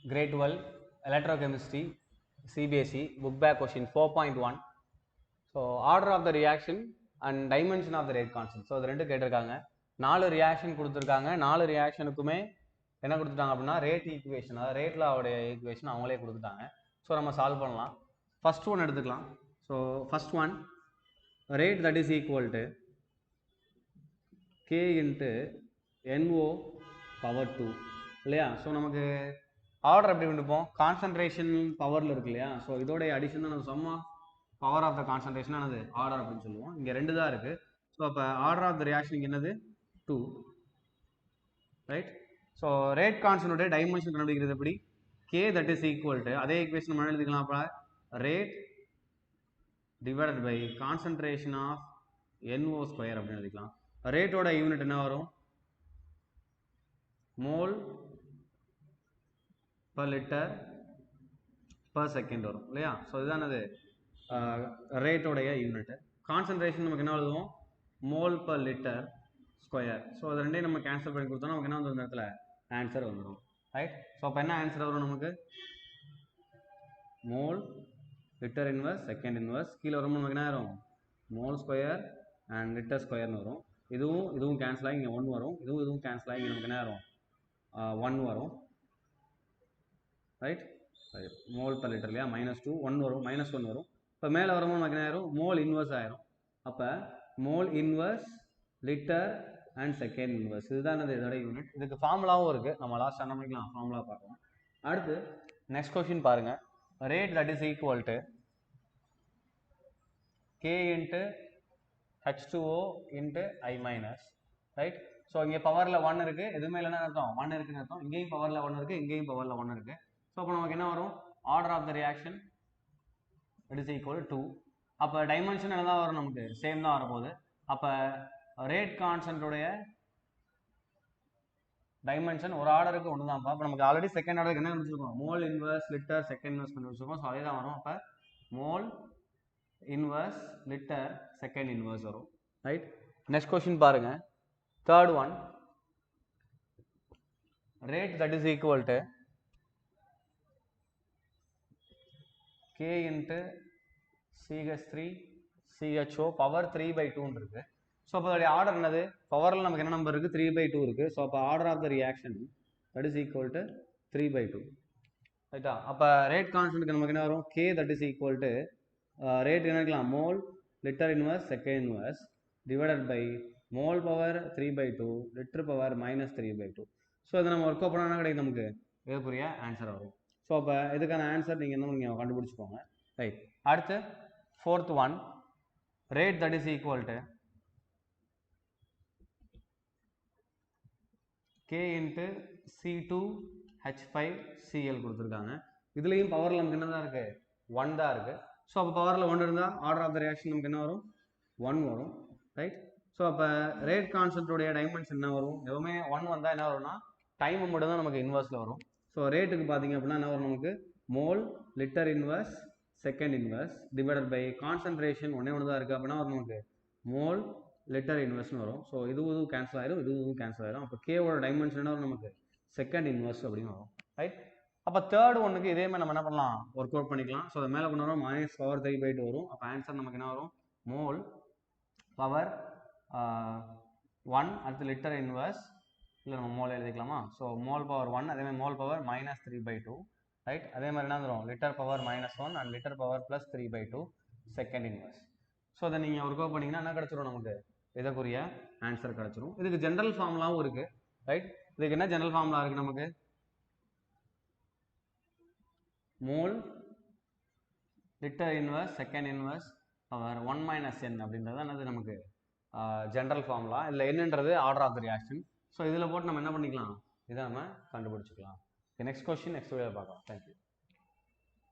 Grade 12 Electrochemistry CBSE book back question 4.1. So order of the reaction and dimension of the rate constant. So இது ரெண்டு கேட்டிருக்காங்க. 4 reaction கொடுத்துருக்காங்க. 4 ரியாக்ஷனுக்குமே என்ன கொடுத்துட்டாங்க அப்படின்னா ரேட் ஈக்குவேஷன், அதாவது ரேட்ல அவருடைய ஈக்குவேஷன் அவங்களே கொடுத்துட்டாங்க. ஸோ நம்ம சால்வ் பண்ணலாம். ஃபர்ஸ்ட் ஒன் எடுத்துக்கலாம். So first one rate that is equal to K into NO power 2 இல்லையா? ஸோ நமக்கு ஆர்டர் எப்படி பண்ணிப்போம், கான்சன்ட்ரேஷன் பவரில் இருக்கு இல்லையா? ஸோ இதோடைய அடிஷன் தான் நம்ம சம்மா பவர் ஆஃப் த கான்சன்ட்ரேஷன் ஆனது ஆர்டர் அப்படின்னு சொல்லுவோம். இங்கே ரெண்டு தான் இருக்குது. ஸோ அப்போ ஆர்டர் ஆஃப் த ரியாக்ஷன் என்னது 2, ரைட்? ஸோ ரேட் கான்ஸ்டன்டோட டைமென்ஷன் கண்டுபிடிக்கிறது எப்படி, K that is equal to அதே ஈக்குவேஷன் நம்ம எழுதிக்கலாம். அப்போ rate divided by concentration of NO square அப்படின்னு எழுதிக்கலாம். ரேட்டோட யூனிட் என்ன வரும், mole per litre per second வரும் இல்லையா? ஸோ இதுதான் அது ரேட்டோடைய யூனிட். கான்சன்ட்ரேஷன் நமக்கு என்ன எழுதுவோம், mole per litre square. So அது ரெண்டையும் நம்ம கேன்சல் பண்ணி கொடுத்தோம்னா நமக்கு என்ன வந்து இந்த இடத்துல ஆன்சர் வந்துடும், ரைட்? ஸோ அப்போ என்ன ஆன்சர் வரும் நமக்கு, mole litre inverse second inverse, கீழே வரும்போது நமக்கு என்ன வரும், மோல் ஸ்கொயர் அண்ட் லிட்டர் ஸ்கொயர்னு வரும். இதுவும் கேன்சல் ஆகி இங்கே 1 வரும், இதுவும் கேன்சல் ஆகி நமக்கு என்ன வரும் 1 வரும், ரைட்? மோல் per லிட்டர் இல்லையா, -2 1 வரும், -1 வரும். இப்போ மேலே வரும்போது நமக்கு என்ன ஆயிரும், மோல் இன்வர்ஸ் ஆயிரும். அப்போ mole inverse litre and second inverse, இதுதான் இதோட யூனிட். இதுக்கு ஃபார்முலாவும் இருக்குது, நம்ம லாஸ்ட் என்ன பண்ணிக்கலாம் ஃபார்முலா பார்க்கலாம். அடுத்து நெக்ஸ்ட் கொஸ்டின் பாருங்க, rate that is equal to K into H2O into I minus, right? So இங்கே பவரில் 1 இருக்குது, எதுவுமே இல்லைன்னா அர்த்தம் 1 இருக்குன்னு அர்த்தம். இங்கேயும் பவரில் 1 இருக்குது, இங்கேயும் பவரில் 1 இருக்குது. ஸோ அப்போ நமக்கு என்ன வரும், order of the reaction it is equal 2. அப்போ டைமென்ஷன் என்ன தான் வரும், நமக்கு சேம் தான் வரப்போகுது. அப்போ ரேட் கான்ஸ்டன்டோடைய டைமென்ஷன் ஒரு ஆர்டருக்கு ஒன்று தான்ப்பா. அப்போ நமக்கு ஆல்ரெடி செகண்ட் ஆர்டருக்கு என்ன கண்டுபிடிச்சிருக்கோம், mole inverse litre second inverse கண்டுபிடிச்சிருக்கோம். ஸோ அதே தான் வரும். அப்போ mole inverse litre second inverse வரும், ரைட்? நெக்ஸ்ட் கொஸ்டின் பாருங்க, third one, rate that is equal to K into CH3 CHO power 3/2 இருக்கு. ஸோ அப்போ அதோடைய ஆர்டர் என்னது, பவரில் நமக்கு என்ன நம்பர் இருக்குது, 3/2 இருக்குது. ஸோ அப்போ order of the reaction that is equal to 3/2, ரைட்டா? அப்போ ரேட் கான்ஸ்டன்ட்க்கு நமக்கு என்ன வரும், K that is equal to rate என்ன இருக்கலாம், mole litre inverse second inverse divided by mole power 3/2 litre power -3/2. So இதை நம்ம ஒர்க் அவுட் பண்ணால் கிடைக்கும் நமக்கு இதுக்குரிய ஆன்சர் வரும். ஸோ அப்போ இதுக்கான ஆன்சர் நீங்கள் கண்டுபிடிச்சிக்கோங்க, ரைட்? அடுத்து fourth one, rate that is equal to K into C2H5Cl கொடுத்துருக்காங்க. இதுலேயும் பவரில் நமக்கு என்ன தான் இருக்குது, 1 தான் இருக்குது. ஸோ அப்போ பவரில் 1 இருந்தால் ஆர்டர் ஆஃப் த ரியாக்ஷன் நமக்கு என்ன வரும், 1 வரும், ரைட்? ஸோ அப்போ ரேட் கான்ஸ்டன்டோடைய டைமென்ஷன் என்ன வரும், எதுவுமே 1 வந்தால் என்ன வரும்னா டைம் மட்டும் தான் நமக்கு இன்வர்ஸில் வரும். ஸோ ரேட்டுக்கு பார்த்தீங்க அப்படின்னா என்ன வரும், நமக்கு mole litre inverse second inverse divided by concentration ஒன்றே தான் இருக்குது. அப்படின்னா வரும் நமக்கு மோல் லிட்டர் இன்வர்ஸ்னு வரும். ஸோ இதுவும் கேன்சல் ஆயிரும், இதுவும் கேன்சல் ஆயிரும். அப்போ கேவோட டைமென்ஷன் என்ன வரும், நமக்கு செகண்ட் இன்வர்ஸ் அப்படின்னு வரும், ரைட்? அப்போ தேர்ட் ஒன்றுக்கு இதே மாதிரி நம்ம என்ன பண்ணலாம், ஒர்க் அவுட் பண்ணிக்கலாம். ஸோ அதை மேலே கொண்டு வரும் -பவர் 3/2 வரும். அப்போ ஆன்சர் நமக்கு என்ன வரும், மோல் பவர் 1 அடுத்து லிட்டர் இன்வர்ஸ், இல்லை நம்ம மோல் எழுதிக்கலாமா? ஸோ மோல் பவர் 1 அதேமாதிரி மோல் பவர் -3/2, ரைட்? அதே மாதிரி என்ன வந்துடும், litre power -1 and litre power +3/2 second inverse. So அதை நீங்கள் ஒர்க் அவுட் பண்ணிங்கன்னா என்ன கிடச்சிரும், நமக்கு இதற்குரிய ஆன்சர் கிடச்சிரும். இதுக்கு ஜென்ரல் ஃபார்முலாவும் இருக்குது, ரைட்? இதுக்கு என்ன ஜென்ரல் ஃபார்முலா இருக்குது, நமக்கு mole litre inverse second inverse power 1 - n அப்படின்றது என்னது நமக்கு ஜென்ரல் ஃபார்முலா. இல்லை என்னன்றது order of the reaction. So இதில் போட்டு நம்ம என்ன பண்ணிக்கலாம், இதை நம்ம கண்டுபிடிச்சிக்கலாம். நெக்ஸ்ட் கொஸ்டின் நெக்ஸ்ட் வீடியோவில் பார்க்கலாம். தேங்க்யூ.